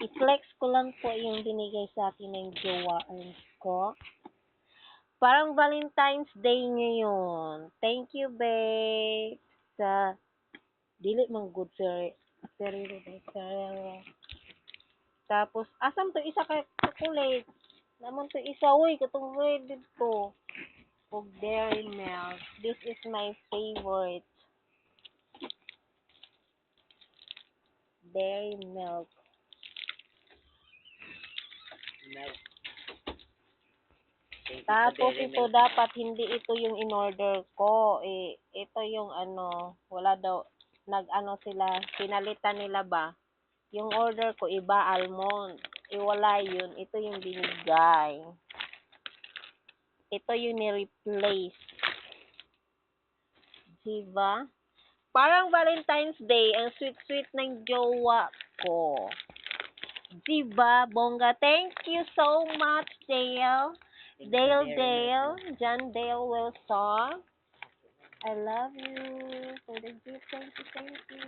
I-flex ko lang po yung binigay sa akin ng jowaan ko. Parang Valentine's Day ngayon. Thank you, babe. Sa dili man good Ferrero. Tapos, asam to isa ka chocolate. Naman to isa, uy, katong red dito. Og dairy milk. This is my favorite. Dairy milk. Tapos ito dapat hindi ito yung in-order ko. Ito yung wala daw nag-ano sila, pinalitan nila ba? Yung order ko iba almond. Wala yun. Ito yung binigay. Ito yung ni-replace. Diba? Parang Valentine's Day, ang sweet-sweet ng jowa ko. Diba, bongga? Thank you so much, Dale. Dale. John Dale Wilson. I love you for the gift. Thank you.